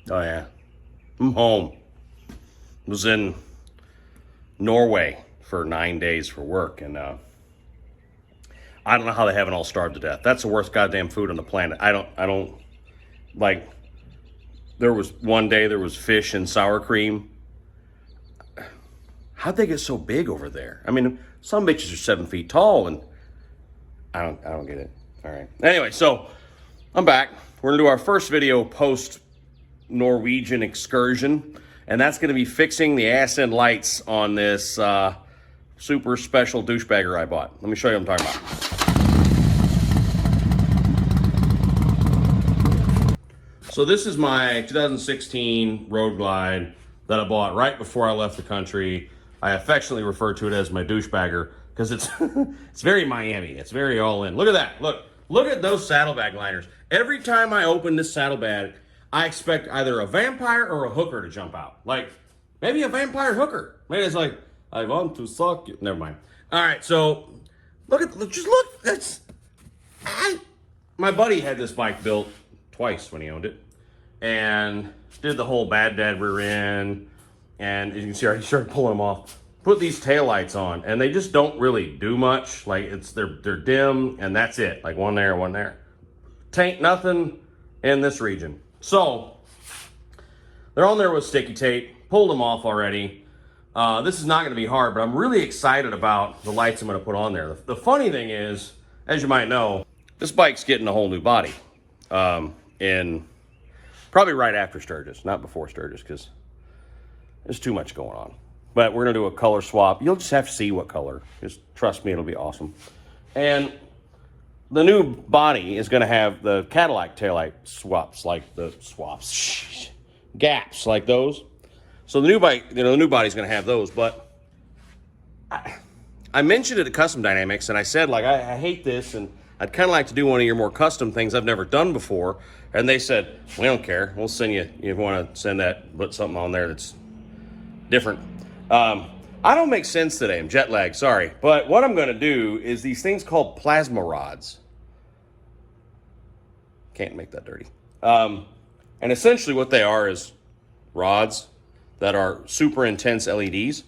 Oh yeah, I'm home. Was in Norway for 9 days for work, and I don't know how they haven't all starved to death. That's the worst goddamn food on the planet. I don't like. There was one day there was fish and sour cream. How'd they get so big over there? I mean, some bitches are 7 feet tall, and I don't get it. All right. Anyway, so I'm back. We're gonna do our first video post Norwegian excursion, and that's gonna be fixing the ass end lights on this super special douchebagger I bought. Let me show you what I'm talking about. So this is my 2016 Road Glide that I bought right before I left the country. I affectionately refer to it as my douchebagger because it's it's very Miami. It's very all in. Look at that. Look at those saddlebag liners. Every time I open this saddlebag, I expect either a vampire or a hooker to jump out. Like maybe a vampire hooker. Maybe it's like, I want to suck you. Never mind. All right, so just look. That's my buddy had this bike built twice when he owned it, and did the whole bad dad rear end. And as you can see, I already started pulling them off. Put these taillights on, and they just don't really do much. Like they're dim, and that's it. Like one there, one there. Taint nothing in this region. So they're on there with sticky tape. Pulled them off already. This is not going to be hard, but I'm really excited about the lights I'm going to put on there. The funny thing is, as you might know, this bike's getting a whole new body. In probably right after Sturgis, not before Sturgis, because there's too much going on. But we're going to do a color swap. You'll just have to see what color. Just trust me, it'll be awesome. And the new body is going to have the Cadillac taillight swaps, like the gaps like those. So the new bike, the new body's going to have those. But I mentioned it at Custom Dynamics, and I said, like, I hate this, and I'd kind of like to do one of your more custom things I've never done before. And they said, we don't care. We'll send you, if you want to send that, put something on there that's different. I don't make sense today. I'm jet lagged, sorry. But what I'm going to do is these things called plasma rods. Can't make that dirty. And essentially what they are is rods that are super intense LEDs.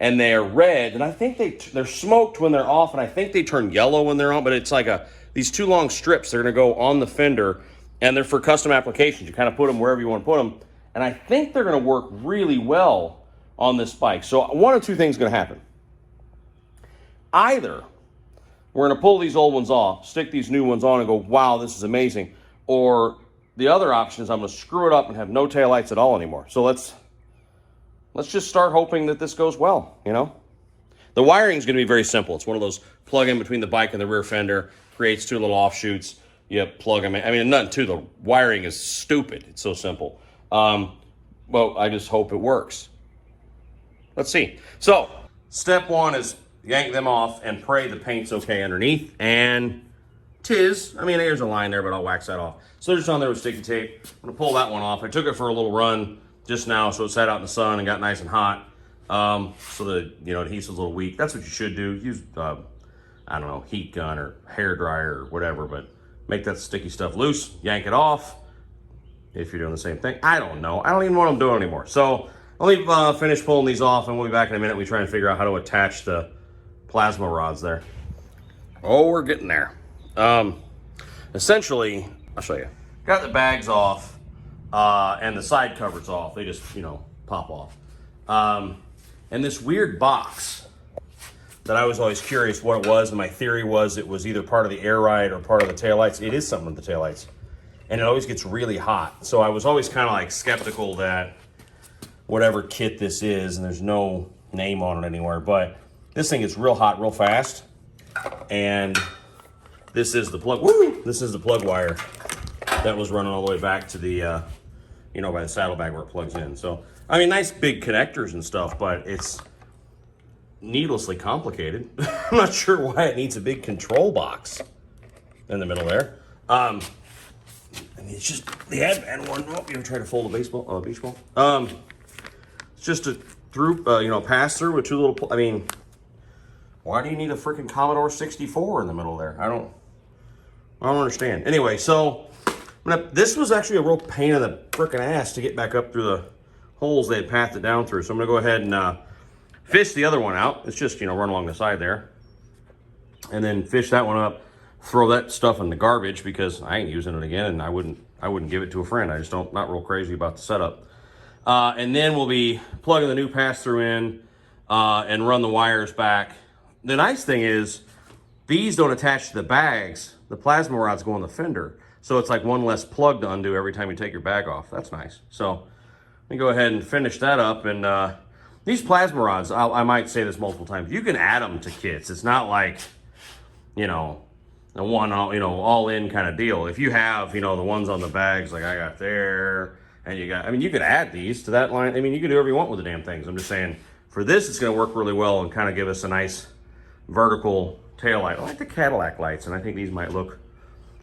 And they're red, and I think they're smoked when they're off, and I think they turn yellow when they're on, but it's like these two long strips. They're going to go on the fender, and they're for custom applications. You kind of put them wherever you want to put them, and I think they're going to work really well on this bike. So one of two things is going to happen. Either we're going to pull these old ones off, stick these new ones on, and go, wow, this is amazing. Or the other option is I'm going to screw it up and have no taillights at all anymore. So let's just start hoping that this goes well, you know? The wiring is going to be very simple. It's one of those plug in between the bike and the rear fender, creates two little offshoots. You plug them in. I mean, nothing to the wiring is stupid. It's so simple. Well, I just hope it works. Let's see. So, step one is yank them off and pray the paint's okay underneath. And tis. I mean, there's a line there, but I'll wax that off. So they're just on there with sticky tape. I'm going to pull that one off. I took it for a little run just now, so it sat out in the sun and got nice and hot. So the adhesive's a little weak. That's what you should do. Use I don't know, heat gun or hair dryer or whatever, but make that sticky stuff loose. Yank it off. If you're doing the same thing, I don't know. I don't even know what I'm doing anymore. So let me finish pulling these off, and we'll be back in a minute. We try and figure out how to attach the plasma rods there. Oh, we're getting there. Essentially, I'll show you. Got the bags off. And the side covers off. They just, pop off. And this weird box that I was always curious what it was, and my theory was it was either part of the air ride or part of the taillights. It is something with the taillights. And it always gets really hot. So I was always kind of like skeptical that whatever kit this is, and there's no name on it anywhere, but this thing gets real hot real fast. And this is the plug. Woo! This is the plug wire that was running all the way back to the by the saddlebag where it plugs in. So, I mean, nice big connectors and stuff, but it's needlessly complicated. I'm not sure why it needs a big control box in the middle there. I mean, it's just the Advanblack one. Oh, you ever try to fold a beach ball? It's just a pass through with two little. I mean, why do you need a freaking Commodore 64 in the middle there? I don't understand. Anyway, so This was actually a real pain in the frickin' ass to get back up through the holes they had pathed it down through. So I'm gonna go ahead and fish the other one out. It's just, run along the side there. And then fish that one up, throw that stuff in the garbage because I ain't using it again, and I wouldn't give it to a friend. I just not real crazy about the setup. And then we'll be plugging the new pass-through in and run the wires back. The nice thing is these don't attach to the bags. The plasma rods go on the fender. So it's like one less plug to undo every time you take your bag off. That's nice. So let me go ahead and finish that up. And these plasma rods, I might say this multiple times, you can add them to kits. It's not like, a one, all-in kind of deal. If you have, the ones on the bags like I got there, and you could add these to that line. You can do whatever you want with the damn things. I'm just saying, for this, it's going to work really well and kind of give us a nice vertical tail light. I like the Cadillac lights, and I think these might look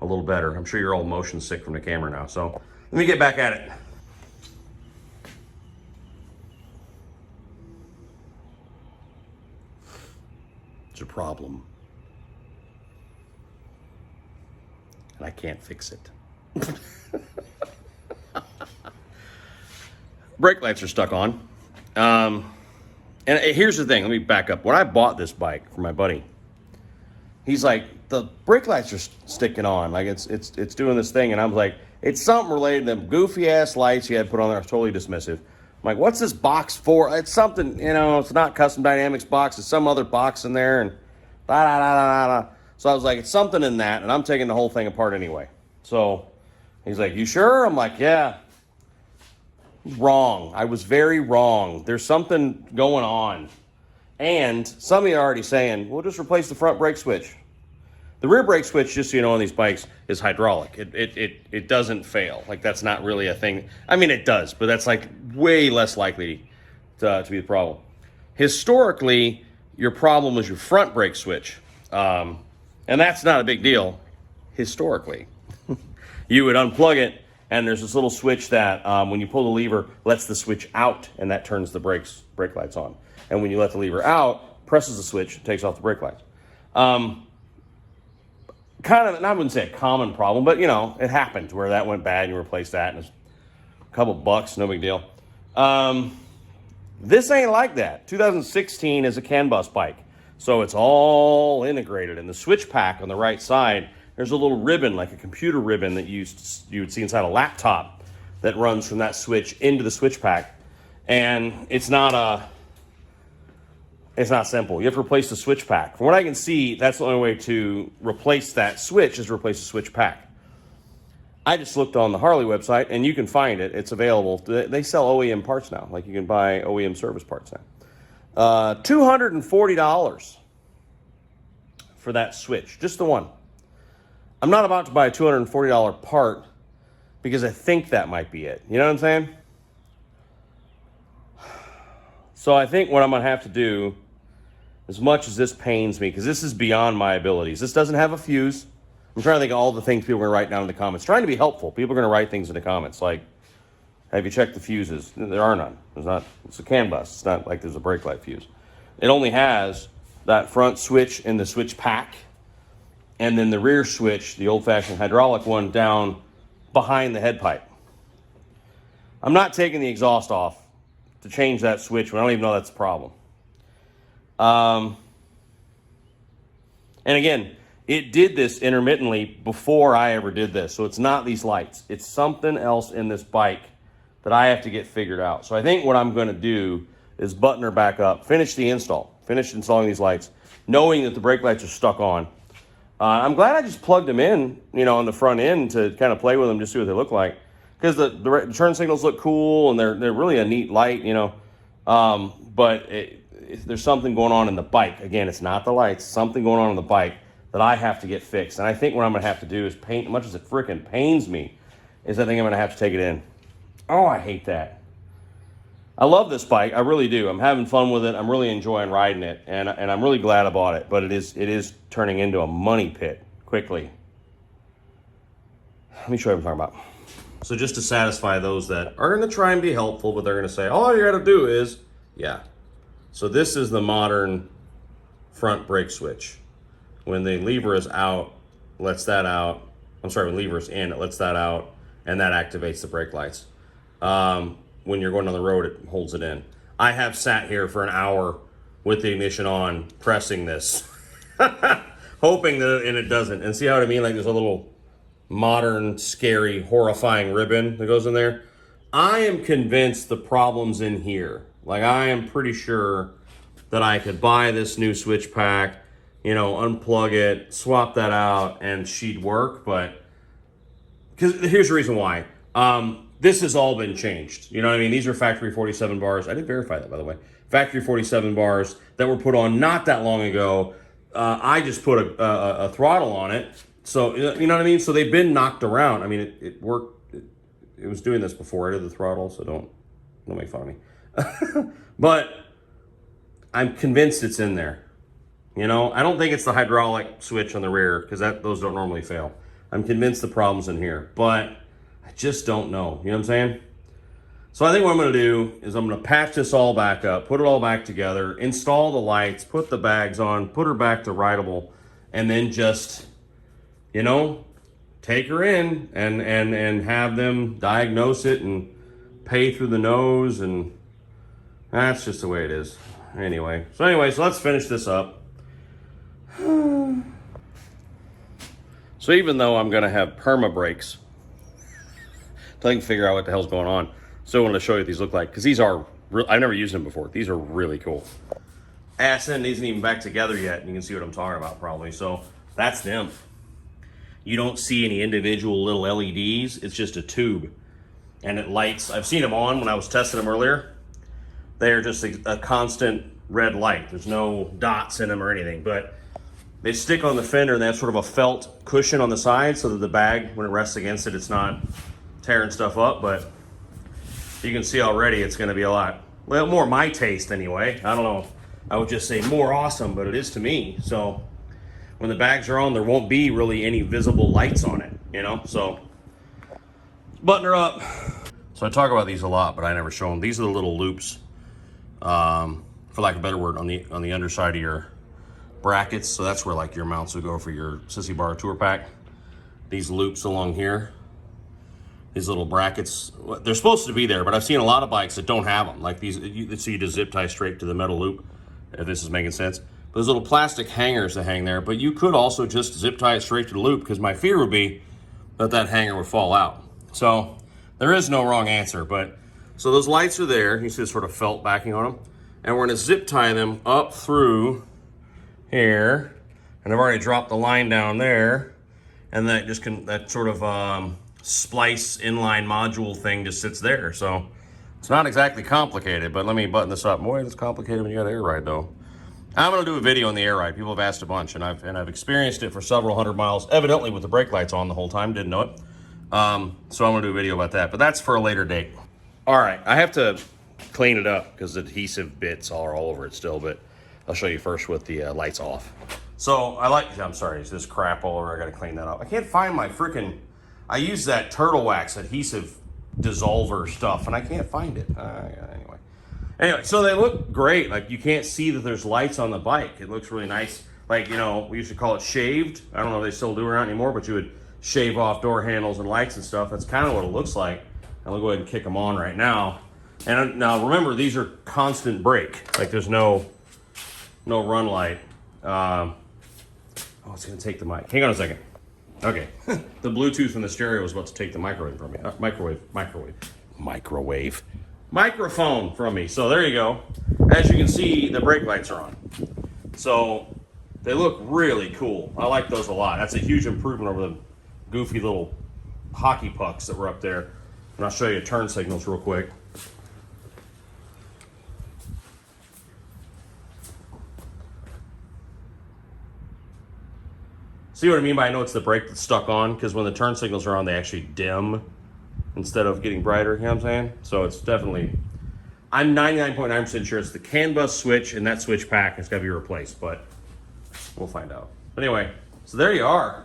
a little better. I'm sure you're all motion sick from the camera now. So let me get back at it. It's a problem. And I can't fix it. Brake lights are stuck on. And here's the thing, let me back up. When I bought this bike for my buddy, he's like, the brake lights are sticking on. Like it's doing this thing. And I'm like, it's something related to them goofy ass lights you had put on there. I was totally dismissive. I'm like, what's this box for? It's something, it's not Custom Dynamics box. It's some other box in there. And da da da da da. So I was like, it's something in that. And I'm taking the whole thing apart anyway. So he's like, you sure? I'm like, yeah. Wrong. I was very wrong. There's something going on. And some of you are already saying, we'll just replace the front brake switch. The rear brake switch, just so you know, on these bikes is hydraulic. It doesn't fail. Like, that's not really a thing. It does, but that's like way less likely to be the problem. Historically, your problem was your front brake switch. And that's not a big deal, historically. You would unplug it, and there's this little switch that, when you pull the lever, lets the switch out, and that turns the brake lights on. And when you let the lever out, presses the switch, takes off the brake lights. Kind of, and I wouldn't say a common problem, but, it happened where that went bad, and you replaced that, and it's a couple bucks, no big deal. This ain't like that. 2016 is a canbus bike, so it's all integrated. And the switch pack on the right side, there's a little ribbon, like a computer ribbon that you would see inside a laptop that runs from that switch into the switch pack. And it's not simple. You have to replace the switch pack. From what I can see, that's the only way to replace that switch is to replace the switch pack. I just looked on the Harley website, and you can find it. It's available. They sell OEM parts now. Like, you can buy OEM service parts now. $240 for that switch, just the one. I'm not about to buy a $240 part because I think that might be it. You know what I'm saying? So I think what I'm going to have to do, as much as this pains me, because this is beyond my abilities. This doesn't have a fuse. I'm trying to think of all the things people are going to write down in the comments. Trying to be helpful. People are going to write things in the comments like, have you checked the fuses? There are none. It's a canbus. It's not like there's a brake light fuse. It only has that front switch in the switch pack, and then the rear switch, the old-fashioned hydraulic one, down behind the head pipe. I'm not taking the exhaust off to change that switch when I don't even know that's a problem. And again, it did this intermittently before I ever did this. So it's not these lights. It's something else in this bike that I have to get figured out. So I think what I'm going to do is button her back up, finish the install, finish installing these lights, knowing that the brake lights are stuck on. I'm glad I just plugged them in, on the front end to kind of play with them, just see what they look like. Because the turn signals look cool, and they're really a neat light, But there's something going on in the bike. Again, it's not the lights. Something going on in the bike that I have to get fixed. And I think what I'm going to have to do is paint, as much as it freaking pains me, is I think I'm going to have to take it in. Oh, I hate that. I love this bike. I really do. I'm having fun with it. I'm really enjoying riding it. And I'm really glad I bought it. But it is turning into a money pit quickly. Let me show you what I'm talking about. So just to satisfy those that are going to try and be helpful, but they're going to say, all you got to do is, yeah. So this is the modern front brake switch. When the lever is out, lets that out, I'm sorry, when lever's in, it lets that out, and that activates the brake lights. When you're going on the road, it holds it in. I have sat here for an hour with the ignition on, pressing this, hoping that it doesn't. And see how I mean? Like there's a little modern, scary, horrifying ribbon that goes in there. I am convinced the problem's in here. Like I am pretty sure that I could buy this new switch pack, you know, unplug it, swap that out, and she'd work. But because here's the reason why. This has all been changed. You know what I mean? These are factory 47 bars. I did verify that, by the way. Factory 47 bars that were put on not that long ago. I just put a throttle on it. So, you know what I mean? So they've been knocked around. I mean, it worked. It was doing this before I did the throttle, so don't make fun of me. But I'm convinced it's in there. You know, I don't think it's the hydraulic switch on the rear because those don't normally fail. I'm convinced the problem's in here, but I just don't know. You know what I'm saying? So I think what I'm going to do is I'm going to patch this all back up, put it all back together, install the lights, put the bags on, put her back to rideable, and then just, you know, take her in and have them diagnose it and pay through the nose, and that's just the way it is. Anyway, so let's finish this up. So even though I'm going to have perma brakes, so I can figure out what the hell's going on. So I wanted to show you what these look like, because these are, I've never used them before. These are really cool. Ass end isn't even back together yet, and you can see what I'm talking about probably. So that's them. You don't see any individual little LEDs. It's just a tube, and it lights. I've seen them on when I was testing them earlier. They are just a constant red light. There's no dots in them or anything, but they stick on the fender, and they have sort of a felt cushion on the side so that the bag, when it rests against it, it's not tearing stuff up. But you can see already it's going to be a lot, well, more my taste anyway. I don't know. I would just say more awesome, but it is to me. So when the bags are on, there won't be really any visible lights on it, you know? So button her up. So I talk about these a lot, but I never show them. These are the little loops, for lack of a better word, on the underside of your brackets. So that's where like your mounts would go for your Sissy Bar tour pack. These loops along here, these little brackets, they're supposed to be there, but I've seen a lot of bikes that don't have them. Like these, so you just zip tie straight to the metal loop, if this is making sense. Those little plastic hangers that hang there, but you could also just zip tie it straight to the loop, because my fear would be that hanger would fall out. So there is no wrong answer, but so those lights are there. You see this sort of felt backing on them, and we're gonna zip tie them up through here, and I've already dropped the line down there, and that just that sort of splice inline module thing just sits there. So it's not exactly complicated, but let me button this up. Boy, it's complicated when you got air ride though. I'm gonna do a video on the air ride. People have asked a bunch, and I've experienced it for several hundred miles, evidently with the brake lights on the whole time, didn't know it. So I'm gonna do a video about that, but that's for a later date. All right, I have to clean it up because the adhesive bits are all over it still, but I'll show you first with the lights off. So I'm sorry, it's this crap all over. I gotta clean that up. I can't find my freaking, I use that turtle wax adhesive dissolver stuff, and I can't find it. Anyway, so they look great. Like, you can't see that there's lights on the bike. It looks really nice. Like, you know, we used to call it shaved. I don't know if they still do it around anymore, but you would shave off door handles and lights and stuff. That's kind of what it looks like. And I'll go ahead and kick them on right now. And now remember, these are constant brake. Like, there's no run light. Oh, it's gonna take the mic. Hang on a second. Okay, the Bluetooth from the stereo was about to take the microwave from me. Microphone from me. So there you go. As you can see, the brake lights are on. So they look really cool. I like those a lot. That's a huge improvement over the goofy little hockey pucks that were up there. And I'll show you turn signals real quick. See what I mean by I know it's the brake that's stuck on? Because when the turn signals are on, they actually dim instead of getting brighter, you know what I'm saying? So it's definitely, I'm 99.9% sure it's the canbus switch, and that switch pack has got to be replaced, but we'll find out. But anyway, so there you are.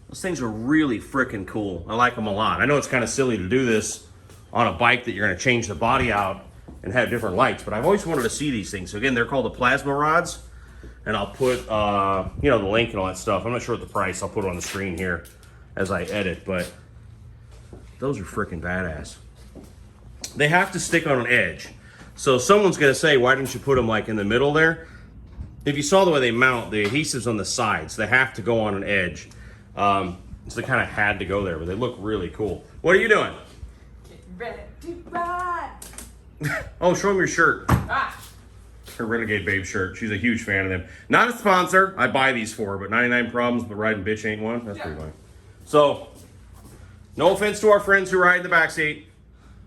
Those things are really freaking cool. I like them a lot. I know it's kind of silly to do this on a bike that you're going to change the body out and have different lights, but I've always wanted to see these things. So again, they're called the plasma rods. And I'll put, you know, the link and all that stuff. I'm not sure what the price. I'll put it on the screen here. as I edit, but those are freaking badass. They have to stick on an edge. So someone's gonna say, why didn't you put them like in the middle there? If you saw the way they mount, the adhesive's on the sides. They have to go on an edge. So they kind of had to go there, but they look really cool. What are you doing? Getting ready to ride. Oh, show them your shirt. Ah. Her Renegade Babe shirt. She's a huge fan of them. Not a sponsor. I buy these for her, but 99 problems, but riding bitch ain't one. That's pretty funny. So, no offense to our friends who ride in the backseat.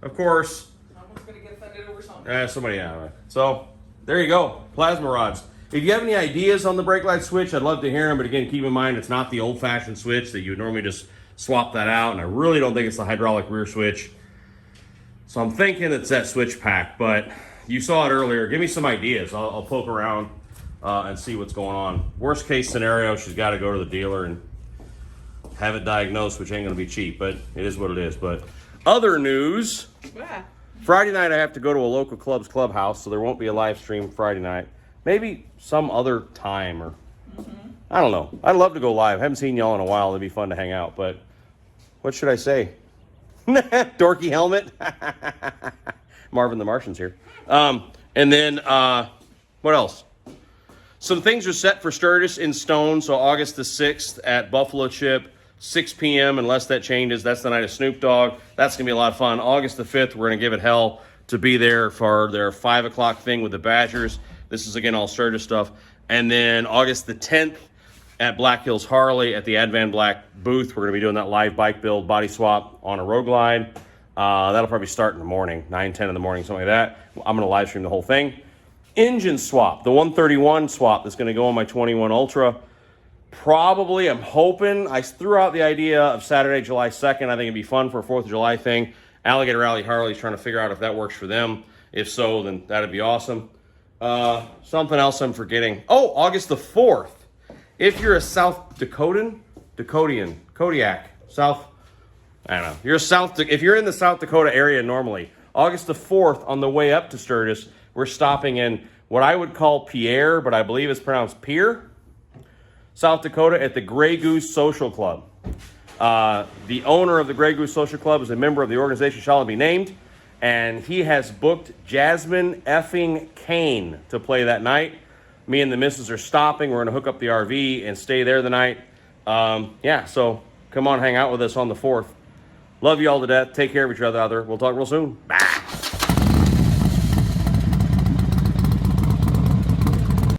Of course. Someone's going to get offended over something. Somebody, yeah. So, there you go. Plasma rods. If you have any ideas on the brake light switch, I'd love to hear them. But again, keep in mind, it's not the old-fashioned switch that you would normally just swap that out. And I really don't think it's the hydraulic rear switch. So I'm thinking it's that switch pack. But you saw it earlier. Give me some ideas. I'll poke around and see what's going on. Worst case scenario, she's got to go to the dealer and have it diagnosed, which ain't going to be cheap. But it is what it is. But other news. Yeah. Friday night, I have to go to a local club's clubhouse, so there won't be a live stream Friday night. Maybe some other time, or I don't know. I'd love to go live. Haven't seen y'all in a while. It'd be fun to hang out. But what should I say? Dorky helmet. Marvin the Martian's here. And then what else? Some things are set for Sturgis in stone. So August the 6th at Buffalo Chip, 6 p.m. Unless that changes. That's the night of Snoop Dogg. That's gonna be a lot of fun. August the 5th, we're gonna give it hell to be there for their 5 o'clock thing with the Badgers. This is, again, all Sturgis stuff. And then August the 10th at Black Hills Harley at the Advanblack booth. We're going to be doing that live bike build, body swap on a Road Glide. That'll probably start in the morning, 9, 10 in the morning, something like that. I'm going to live stream the whole thing. Engine swap, the 131 swap that's going to go on my 21 Ultra. Probably, I'm hoping, I threw out the idea of Saturday, July 2nd. I think it'd be fun for a 4th of July thing. Alligator Rally Harley's trying to figure out if that works for them. If so, then that'd be awesome. Something else I'm forgetting. Oh, August the 4th. If you're a South Dakotan, Kodiak, South, I don't know. If you're in the South Dakota area normally, August the 4th on the way up to Sturgis, we're stopping in what I would call Pierre, but I believe it's pronounced Pierre, South Dakota at the Grey Goose Social Club. The owner of the Grey Goose Social Club is a member of the organization shall not be named. And he has booked Jasmine effing Kane to play that night. Me and the missus are stopping. We're going to hook up the RV and stay there the night. Yeah, so come on, hang out with us on the 4th. Love you all to death. Take care of each other out there. We'll talk real soon. Bye.